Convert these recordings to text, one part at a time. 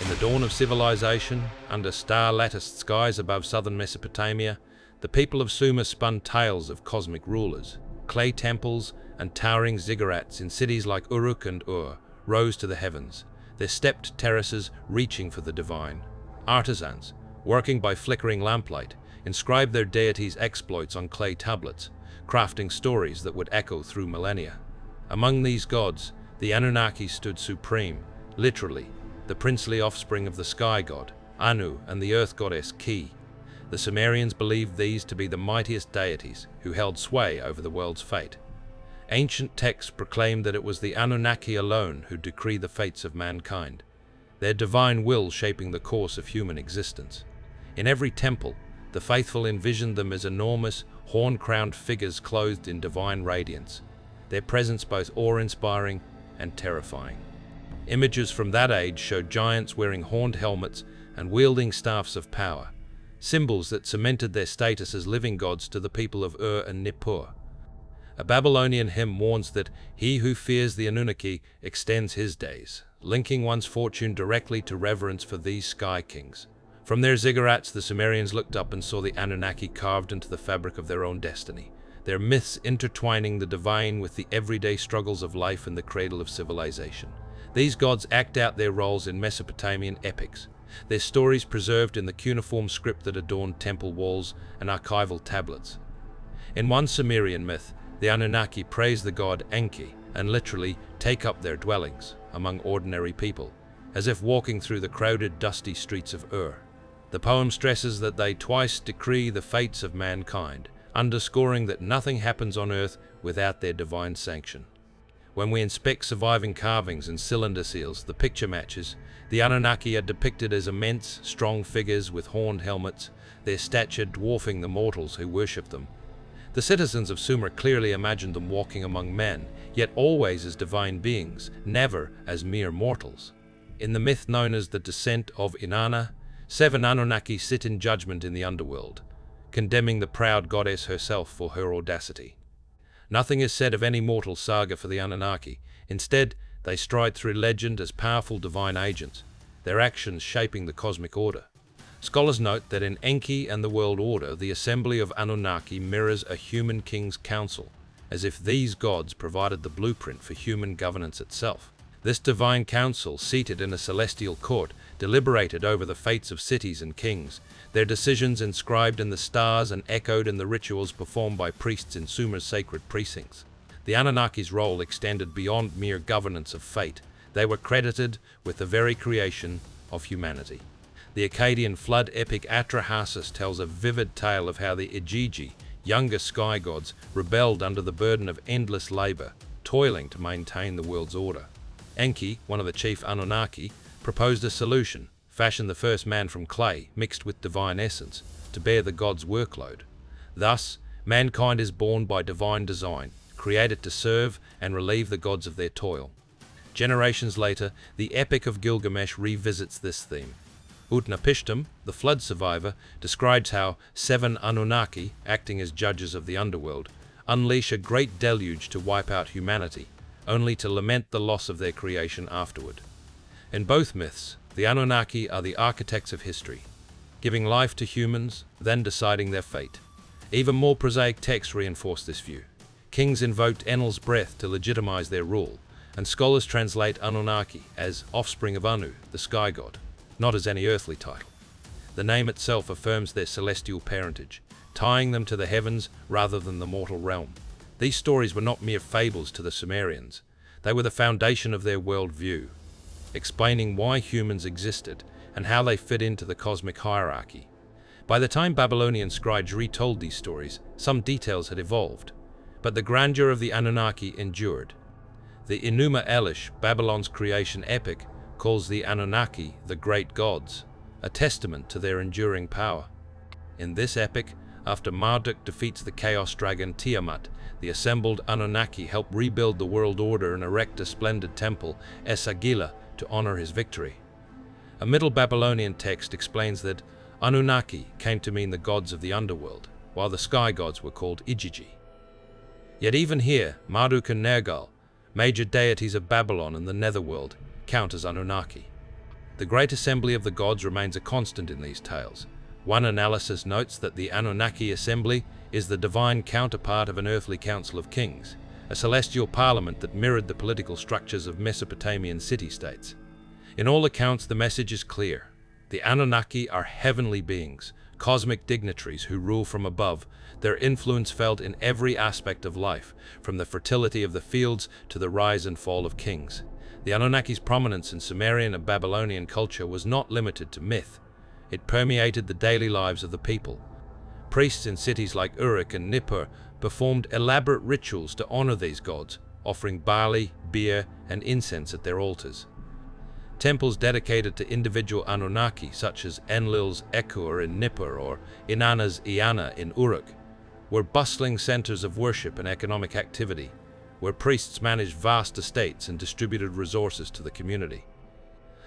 In the dawn of civilization, under star-latticed skies above southern Mesopotamia, the people of Sumer spun tales of cosmic rulers. Clay temples and towering ziggurats in cities like Uruk and Ur rose to the heavens, their stepped terraces reaching for the divine. Artisans, working by flickering lamplight, inscribed their deities' exploits on clay tablets, crafting stories that would echo through millennia. Among these gods, the Anunnaki stood supreme, literally, the princely offspring of the sky god, Anu, and the earth goddess, Ki. The Sumerians believed these to be the mightiest deities who held sway over the world's fate. Ancient texts proclaimed that it was the Anunnaki alone who decree the fates of mankind, their divine will shaping the course of human existence. In every temple, the faithful envisioned them as enormous, horn-crowned figures clothed in divine radiance, their presence both awe-inspiring and terrifying. Images from that age showed giants wearing horned helmets and wielding staffs of power, symbols that cemented their status as living gods to the people of Ur and Nippur. A Babylonian hymn warns that he who fears the Anunnaki extends his days, linking one's fortune directly to reverence for these sky kings. From their ziggurats, the Sumerians looked up and saw the Anunnaki carved into the fabric of their own destiny, their myths intertwining the divine with the everyday struggles of life in the cradle of civilization. These gods act out their roles in Mesopotamian epics, their stories preserved in the cuneiform script that adorned temple walls and archival tablets. In one Sumerian myth, the Anunnaki praise the god Enki and literally take up their dwellings among ordinary people, as if walking through the crowded, dusty streets of Ur. The poem stresses that they twice decree the fates of mankind, underscoring that nothing happens on earth without their divine sanction. When we inspect surviving carvings and cylinder seals, the picture matches. The Anunnaki are depicted as immense, strong figures with horned helmets, their stature dwarfing the mortals who worship them. The citizens of Sumer clearly imagined them walking among men, yet always as divine beings, never as mere mortals. In the myth known as the Descent of Inanna, 7 Anunnaki sit in judgment in the underworld, condemning the proud goddess herself for her audacity. Nothing is said of any mortal saga for the Anunnaki. Instead, they stride through legend as powerful divine agents, their actions shaping the cosmic order. Scholars note that in Enki and the world order, the assembly of Anunnaki mirrors a human king's council, as if these gods provided the blueprint for human governance itself. This divine council, seated in a celestial court, deliberated over the fates of cities and kings, their decisions inscribed in the stars and echoed in the rituals performed by priests in Sumer's sacred precincts. The Anunnaki's role extended beyond mere governance of fate. They were credited with the very creation of humanity. The Akkadian flood epic Atrahasis tells a vivid tale of how the Igigi, younger sky gods, rebelled under the burden of endless labor, toiling to maintain the world's order. Enki, one of the chief Anunnaki, proposed a solution: fashion the first man from clay, mixed with divine essence, to bear the god's workload. Thus, mankind is born by divine design, created to serve and relieve the gods of their toil. Generations later, the Epic of Gilgamesh revisits this theme. Utnapishtim, the flood survivor, describes how 7 Anunnaki, acting as judges of the underworld, unleash a great deluge to wipe out humanity, only to lament the loss of their creation afterward. In both myths, the Anunnaki are the architects of history, giving life to humans, then deciding their fate. Even more prosaic texts reinforce this view. Kings invoked Enlil's breath to legitimize their rule, and scholars translate Anunnaki as offspring of Anu, the sky god, not as any earthly title. The name itself affirms their celestial parentage, tying them to the heavens rather than the mortal realm. These stories were not mere fables to the Sumerians. They were the foundation of their worldview, explaining why humans existed and how they fit into the cosmic hierarchy. By the time Babylonian scribes retold these stories, some details had evolved, but the grandeur of the Anunnaki endured. The Enuma Elish, Babylon's creation epic, calls the Anunnaki the great gods, a testament to their enduring power. In this epic, after Marduk defeats the chaos dragon Tiamat, the assembled Anunnaki help rebuild the world order and erect a splendid temple, Esagila, to honor his victory. A Middle Babylonian text explains that Anunnaki came to mean the gods of the underworld, while the sky gods were called Igigi. Yet even here, Marduk and Nergal, major deities of Babylon and the netherworld, count as Anunnaki. The great assembly of the gods remains a constant in these tales. One analysis notes that the Anunnaki assembly is the divine counterpart of an earthly council of kings, a celestial parliament that mirrored the political structures of Mesopotamian city-states. In all accounts, the message is clear. The Anunnaki are heavenly beings, cosmic dignitaries who rule from above, their influence felt in every aspect of life, from the fertility of the fields to the rise and fall of kings. The Anunnaki's prominence in Sumerian and Babylonian culture was not limited to myth. It permeated the daily lives of the people. Priests in cities like Uruk and Nippur performed elaborate rituals to honor these gods, offering barley, beer, and incense at their altars. Temples dedicated to individual Anunnaki, such as Enlil's Ekur in Nippur or Inanna's Iana in Uruk, were bustling centers of worship and economic activity, where priests managed vast estates and distributed resources to the community.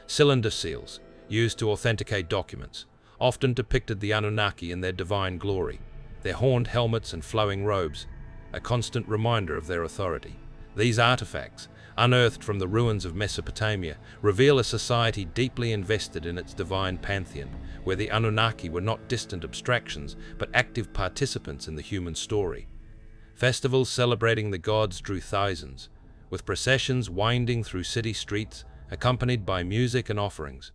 Cylinder seals, used to authenticate documents, often depicted the Anunnaki in their divine glory, their horned helmets and flowing robes, a constant reminder of their authority. These artifacts, unearthed from the ruins of Mesopotamia, reveal a society deeply invested in its divine pantheon, where the Anunnaki were not distant abstractions, but active participants in the human story. Festivals celebrating the gods drew thousands, with processions winding through city streets, accompanied by music and offerings.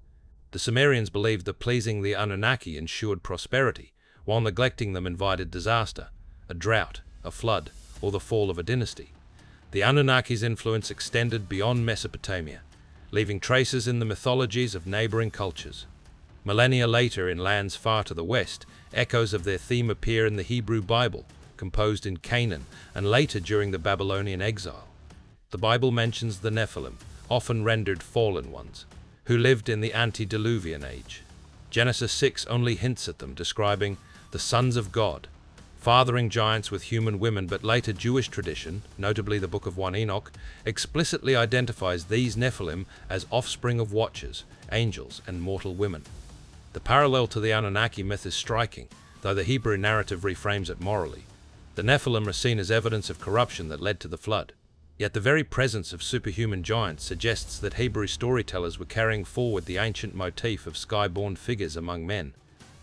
The Sumerians believed that pleasing the Anunnaki ensured prosperity, while neglecting them invited disaster, a drought, a flood, or the fall of a dynasty. The Anunnaki's influence extended beyond Mesopotamia, leaving traces in the mythologies of neighboring cultures. Millennia later, in lands far to the west, echoes of their theme appear in the Hebrew Bible, composed in Canaan, and later during the Babylonian exile. The Bible mentions the Nephilim, often rendered fallen ones, who lived in the antediluvian age. Genesis 6 only hints at them, describing the sons of God, fathering giants with human women, but later Jewish tradition, notably the Book of 1 Enoch, explicitly identifies these Nephilim as offspring of watchers, angels, and mortal women. The parallel to the Anunnaki myth is striking, though the Hebrew narrative reframes it morally. The Nephilim are seen as evidence of corruption that led to the flood. Yet the very presence of superhuman giants suggests that Hebrew storytellers were carrying forward the ancient motif of sky-born figures among men.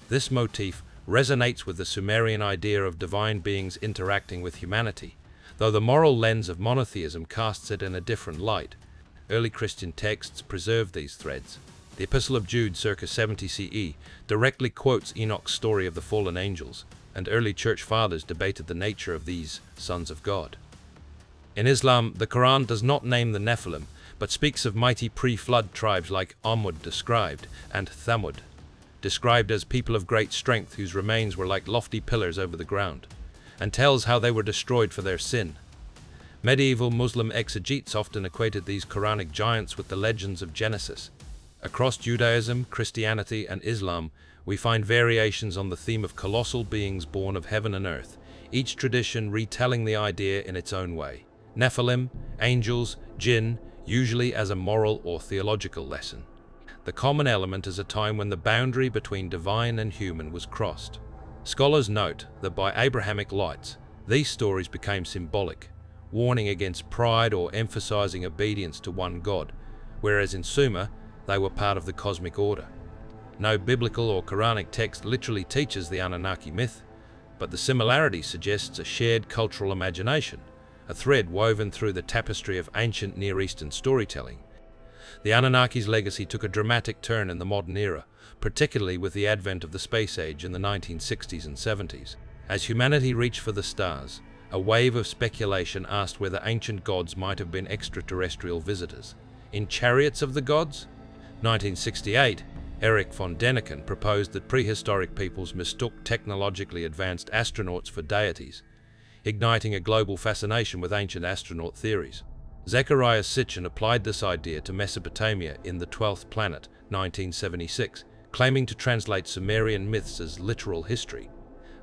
This motif resonates with the Sumerian idea of divine beings interacting with humanity, though the moral lens of monotheism casts it in a different light. Early Christian texts preserve these threads. The Epistle of Jude, circa 70 CE, directly quotes Enoch's story of the fallen angels, and early church fathers debated the nature of these sons of God. In Islam, the Quran does not name the Nephilim, but speaks of mighty pre-flood tribes like Amud described, and Thamud, described as people of great strength whose remains were like lofty pillars over the ground, and tells how they were destroyed for their sin. Medieval Muslim exegetes often equated these Quranic giants with the legends of Genesis. Across Judaism, Christianity, and Islam, we find variations on the theme of colossal beings born of heaven and earth, each tradition retelling the idea in its own way. Nephilim, angels, jinn, usually as a moral or theological lesson. The common element is a time when the boundary between divine and human was crossed. Scholars note that by Abrahamic lights, these stories became symbolic, warning against pride or emphasizing obedience to one God, whereas in Sumer, they were part of the cosmic order. No biblical or Quranic text literally teaches the Anunnaki myth, but the similarity suggests a shared cultural imagination, a thread woven through the tapestry of ancient Near Eastern storytelling. The Anunnaki's legacy took a dramatic turn in the modern era, particularly with the advent of the space age in the 1960s and 70s. As humanity reached for the stars, a wave of speculation asked whether ancient gods might have been extraterrestrial visitors. In Chariots of the Gods, 1968, Erich von Däniken proposed that prehistoric peoples mistook technologically advanced astronauts for deities, igniting a global fascination with ancient astronaut theories. Zecharia Sitchin applied this idea to Mesopotamia in The 12th Planet, 1976, claiming to translate Sumerian myths as literal history.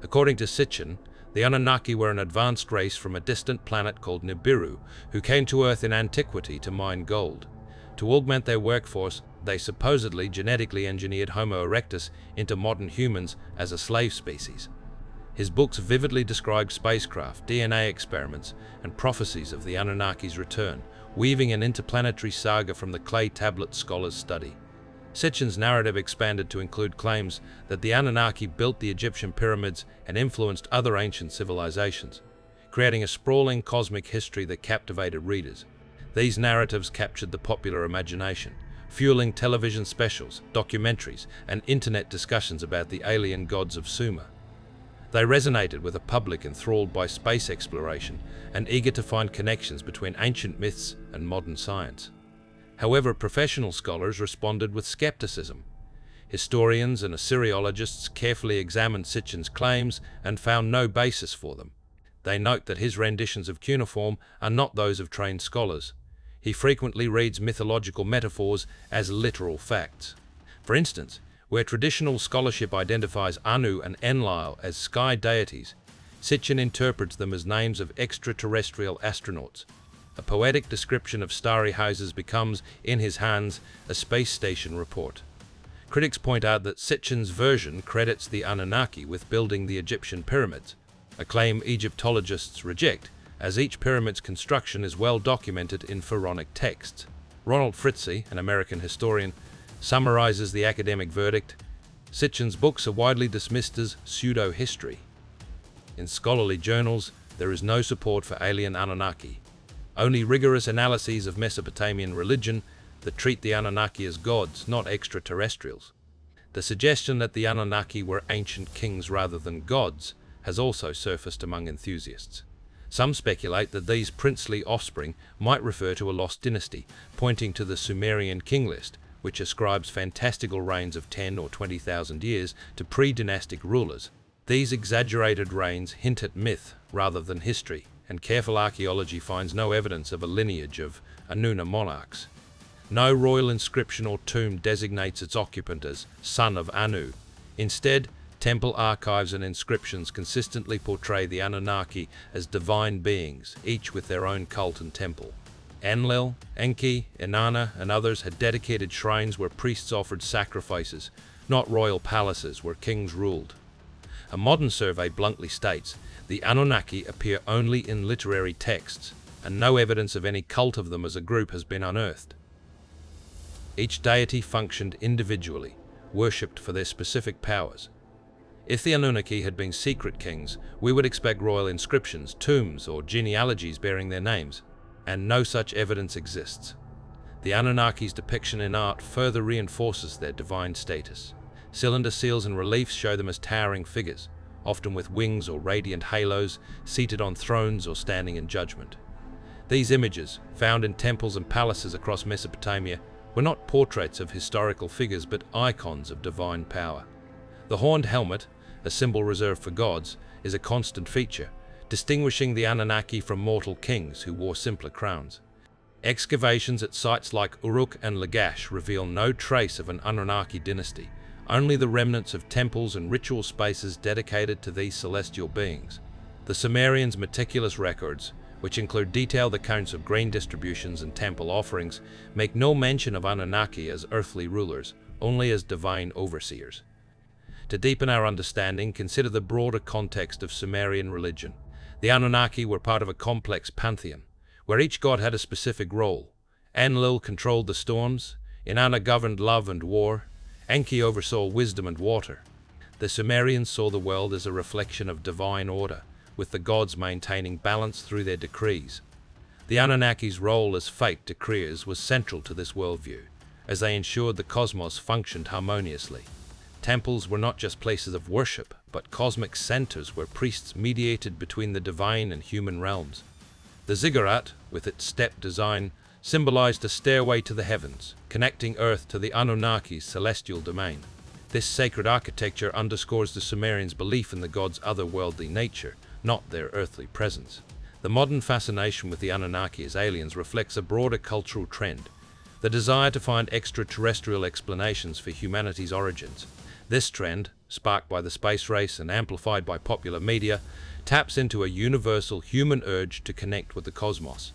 According to Sitchin, the Anunnaki were an advanced race from a distant planet called Nibiru, who came to Earth in antiquity to mine gold. To augment their workforce, they supposedly genetically engineered Homo erectus into modern humans as a slave species. His books vividly describe spacecraft, DNA experiments, and prophecies of the Anunnaki's return, weaving an interplanetary saga from the clay tablet scholars study. Sitchin's narrative expanded to include claims that the Anunnaki built the Egyptian pyramids and influenced other ancient civilizations, creating a sprawling cosmic history that captivated readers. These narratives captured the popular imagination, fueling television specials, documentaries, and internet discussions about the alien gods of Sumer. They resonated with a public enthralled by space exploration and eager to find connections between ancient myths and modern science. However, professional scholars responded with skepticism. Historians and Assyriologists carefully examined Sitchin's claims and found no basis for them. They note that his renditions of cuneiform are not those of trained scholars. He frequently reads mythological metaphors as literal facts. For instance, where traditional scholarship identifies Anu and Enlil as sky deities, Sitchin interprets them as names of extraterrestrial astronauts. A poetic description of starry houses becomes, in his hands, a space station report. Critics point out that Sitchin's version credits the Anunnaki with building the Egyptian pyramids, a claim Egyptologists reject, as each pyramid's construction is well documented in pharaonic texts. Ronald Fritzie, an American historian, summarizes the academic verdict: Sitchin's books are widely dismissed as pseudo-history. In scholarly journals, there is no support for alien Anunnaki, only rigorous analyses of Mesopotamian religion that treat the Anunnaki as gods, not extraterrestrials. The suggestion that the Anunnaki were ancient kings rather than gods has also surfaced among enthusiasts. Some speculate that these princely offspring might refer to a lost dynasty, pointing to the Sumerian king list, which ascribes fantastical reigns of 10 or 20,000 years to pre-dynastic rulers. These exaggerated reigns hint at myth rather than history, and careful archaeology finds no evidence of a lineage of Anunnaki monarchs. No royal inscription or tomb designates its occupant as son of Anu. Instead, temple archives and inscriptions consistently portray the Anunnaki as divine beings, each with their own cult and temple. Enlil, Enki, Inanna, and others had dedicated shrines where priests offered sacrifices, not royal palaces where kings ruled. A modern survey bluntly states the Anunnaki appear only in literary texts, and no evidence of any cult of them as a group has been unearthed. Each deity functioned individually, worshipped for their specific powers. If the Anunnaki had been secret kings, we would expect royal inscriptions, tombs, or genealogies bearing their names, and no such evidence exists. The Anunnaki's depiction in art further reinforces their divine status. Cylinder seals and reliefs show them as towering figures, often with wings or radiant halos, seated on thrones or standing in judgment. These images, found in temples and palaces across Mesopotamia, were not portraits of historical figures but icons of divine power. The horned helmet, a symbol reserved for gods, is a constant feature, distinguishing the Anunnaki from mortal kings who wore simpler crowns. Excavations at sites like Uruk and Lagash reveal no trace of an Anunnaki dynasty, only the remnants of temples and ritual spaces dedicated to these celestial beings. The Sumerians' meticulous records, which include detailed accounts of grain distributions and temple offerings, make no mention of Anunnaki as earthly rulers, only as divine overseers. To deepen our understanding, consider the broader context of Sumerian religion. The Anunnaki were part of a complex pantheon, where each god had a specific role. Enlil controlled the storms, Inanna governed love and war, Enki oversaw wisdom and water. The Sumerians saw the world as a reflection of divine order, with the gods maintaining balance through their decrees. The Anunnaki's role as fate decreers was central to this worldview, as they ensured the cosmos functioned harmoniously. Temples were not just places of worship, but cosmic centers where priests mediated between the divine and human realms. The ziggurat, with its step design, symbolized a stairway to the heavens, connecting Earth to the Anunnaki's celestial domain. This sacred architecture underscores the Sumerians' belief in the gods' otherworldly nature, not their earthly presence. The modern fascination with the Anunnaki as aliens reflects a broader cultural trend, the desire to find extraterrestrial explanations for humanity's origins. This trend, sparked by the space race and amplified by popular media, taps into a universal human urge to connect with the cosmos.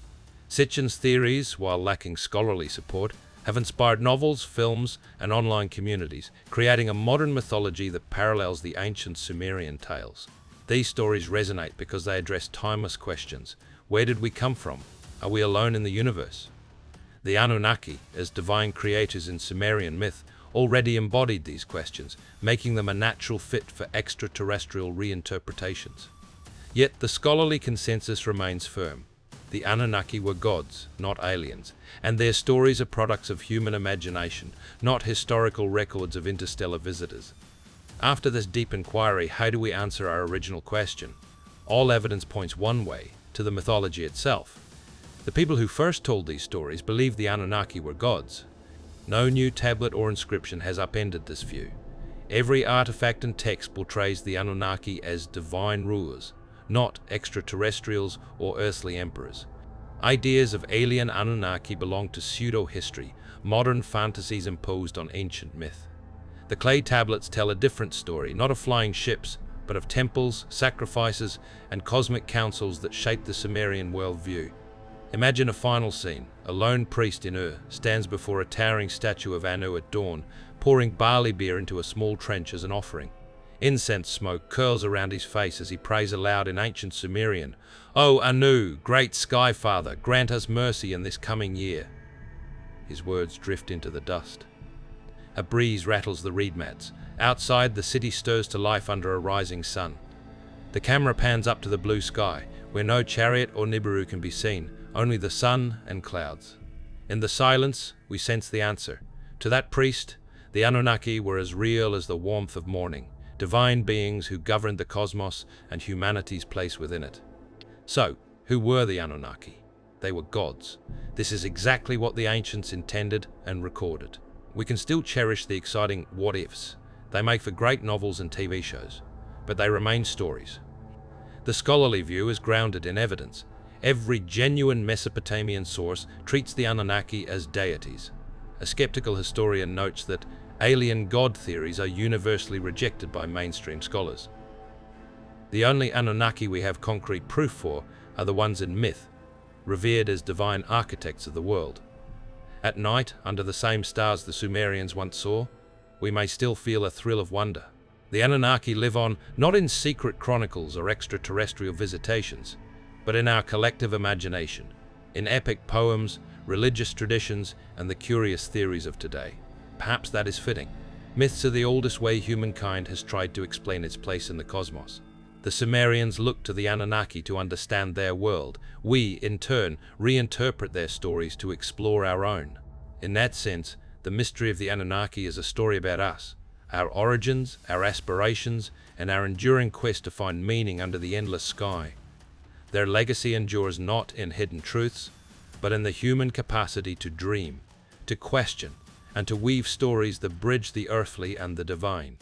Sitchin's theories, while lacking scholarly support, have inspired novels, films, and online communities, creating a modern mythology that parallels the ancient Sumerian tales. These stories resonate because they address timeless questions. Where did we come from? Are we alone in the universe? The Anunnaki, as divine creators in Sumerian myth, already embodied these questions, making them a natural fit for extraterrestrial reinterpretations. Yet the scholarly consensus remains firm. The Anunnaki were gods, not aliens, and their stories are products of human imagination, not historical records of interstellar visitors. After this deep inquiry, how do we answer our original question? All evidence points one way, to the mythology itself. The people who first told these stories believed the Anunnaki were gods. No new tablet or inscription has upended this view. Every artifact and text portrays the Anunnaki as divine rulers, not extraterrestrials or earthly emperors. Ideas of alien Anunnaki belong to pseudo-history, modern fantasies imposed on ancient myth. The clay tablets tell a different story, not of flying ships, but of temples, sacrifices, and cosmic councils that shaped the Sumerian worldview. Imagine a final scene. A lone priest in Ur stands before a towering statue of Anu at dawn, pouring barley beer into a small trench as an offering. Incense smoke curls around his face as he prays aloud in ancient Sumerian, "O Anu, great sky father, grant us mercy in this coming year." His words drift into the dust. A breeze rattles the reed mats. Outside, the city stirs to life under a rising sun. The camera pans up to the blue sky, where no chariot or Nibiru can be seen, only the sun and clouds. In the silence, we sense the answer. To that priest, the Anunnaki were as real as the warmth of morning, divine beings who governed the cosmos and humanity's place within it. So, who were the Anunnaki? They were gods. This is exactly what the ancients intended and recorded. We can still cherish the exciting what-ifs. They make for great novels and TV shows, but they remain stories. The scholarly view is grounded in evidence. Every genuine Mesopotamian source treats the Anunnaki as deities. A skeptical historian notes that alien god theories are universally rejected by mainstream scholars. The only Anunnaki we have concrete proof for are the ones in myth, revered as divine architects of the world. At night, under the same stars the Sumerians once saw, we may still feel a thrill of wonder. The Anunnaki live on not in secret chronicles or extraterrestrial visitations, but in our collective imagination, in epic poems, religious traditions, and the curious theories of today. Perhaps that is fitting. Myths are the oldest way humankind has tried to explain its place in the cosmos. The Sumerians looked to the Anunnaki to understand their world. We, in turn, reinterpret their stories to explore our own. In that sense, the mystery of the Anunnaki is a story about us, our origins, our aspirations, and our enduring quest to find meaning under the endless sky. Their legacy endures not in hidden truths, but in the human capacity to dream, to question, and to weave stories that bridge the earthly and the divine.